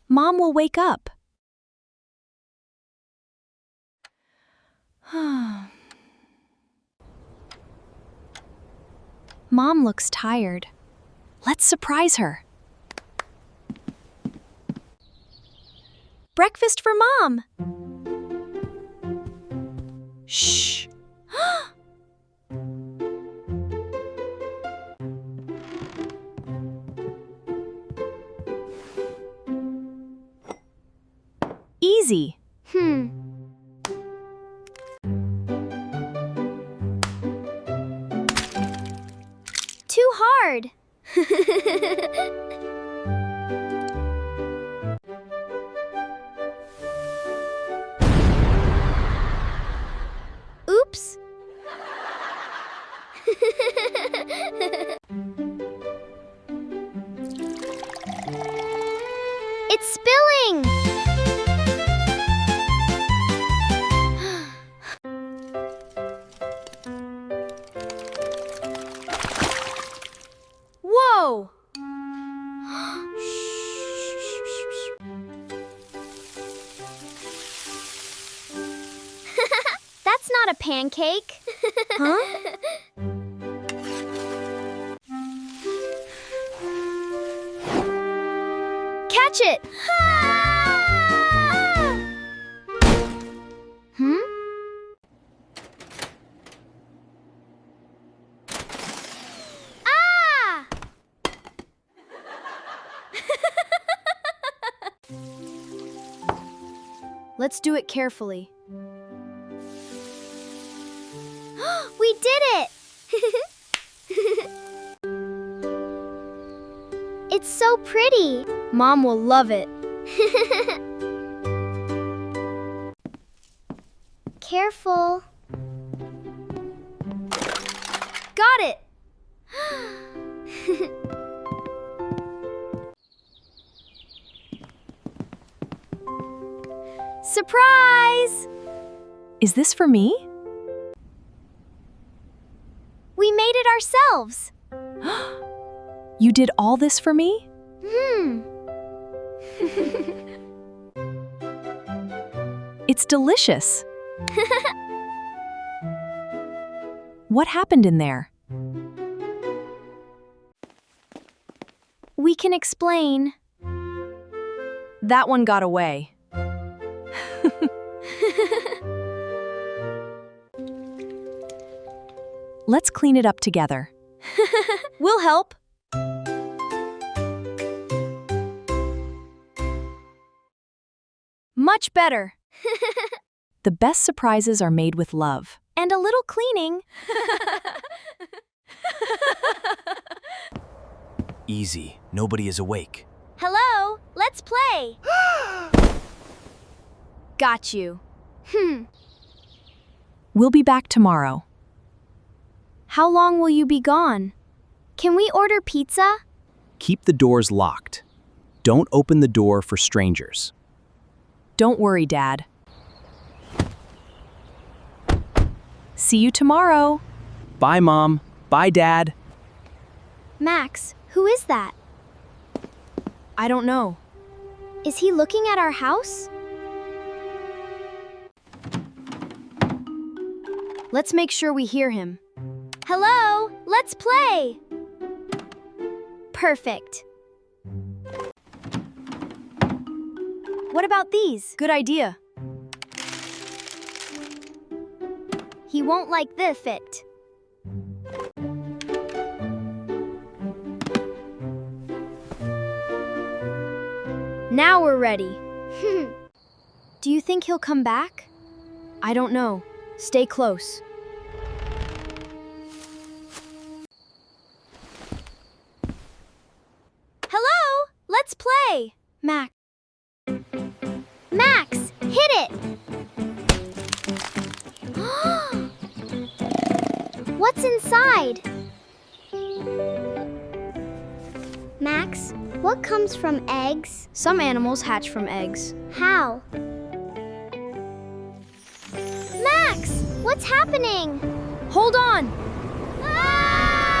Mom will wake up. Mom looks tired. Let's surprise her. Breakfast for Mom. Shh. Easy. Too hard. Oops. It's spilling. Whoa! That's not a pancake. Huh? Catch it! Ah! Let's do it carefully. We did it! It's so pretty. Mom will love it. Careful. Got it! Surprise! Is this for me? We made it ourselves. You did all this for me? It's delicious. What happened in there? We can explain. That one got away. Let's clean it up together. We'll help. Much better. The best surprises are made with love. And a little cleaning. Easy. Nobody is awake. Hello, let's play. Got you. We'll be back tomorrow. How long will you be gone? Can we order pizza? Keep the doors locked. Don't open the door for strangers. Don't worry, Dad. See you tomorrow. Bye, Mom. Bye, Dad. Max, who is that? I don't know. Is he looking at our house? Let's make sure we hear him. Hello, let's play. Perfect. What about these? Good idea. He won't like the fit. Now we're ready. Do you think he'll come back? I don't know. Stay close. Hello, let's play. Max. Max, hit it. What's inside? Max, what comes from eggs? Some animals hatch from eggs. How? Max, what's happening? Hold on! Ah!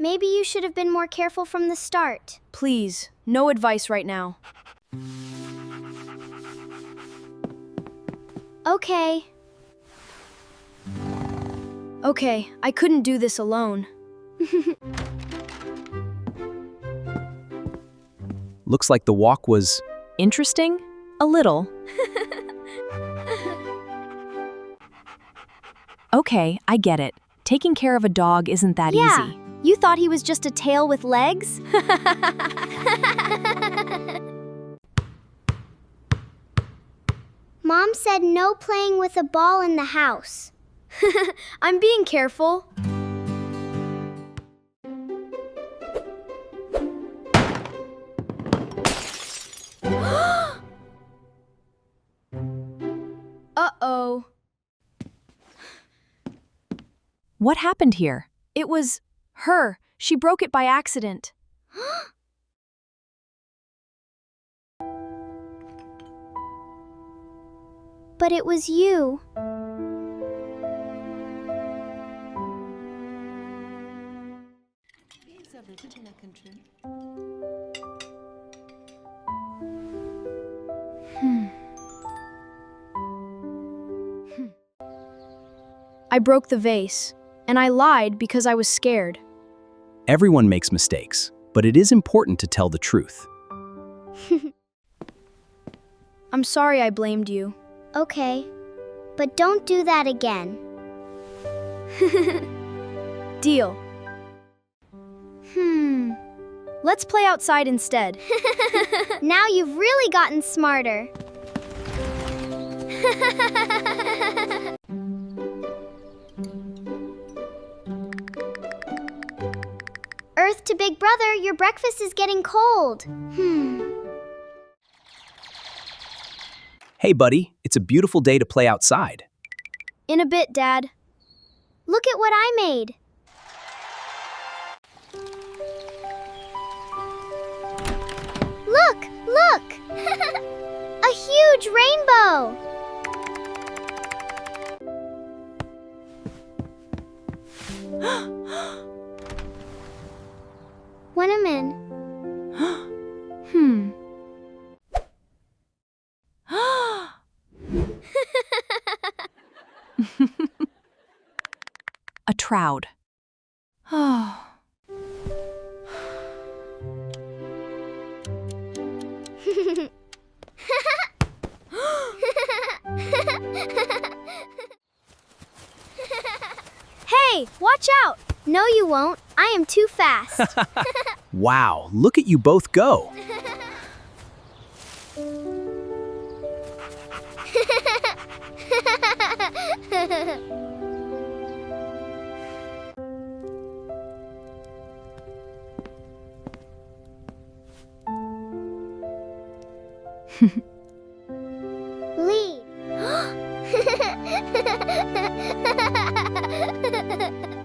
Maybe you should have been more careful from the start. Please, no advice right now. Okay. Okay, I couldn't do this alone. Looks like the walk was... Interesting? A little. Okay, I get it. Taking care of a dog isn't that Yeah. easy. You thought he was just a tail with legs? Mom said no playing with a ball in the house. I'm being careful. Uh-oh. What happened here? It was her. She broke it by accident. But it was you. I broke the vase, and I lied because I was scared. Everyone makes mistakes, but it is important to tell the truth. I'm sorry I blamed you. Okay. But don't do that again. Deal. Let's play outside instead. Now you've really gotten smarter. Earth to Big Brother, your breakfast is getting cold. Hey, buddy, it's a beautiful day to play outside. In a bit, Dad. Look at what I made. Look, look! A huge rainbow! Want 'em in? A trout. Oh. Hey, watch out! No, you won't. I am too fast. Wow, look at you both go. Lead.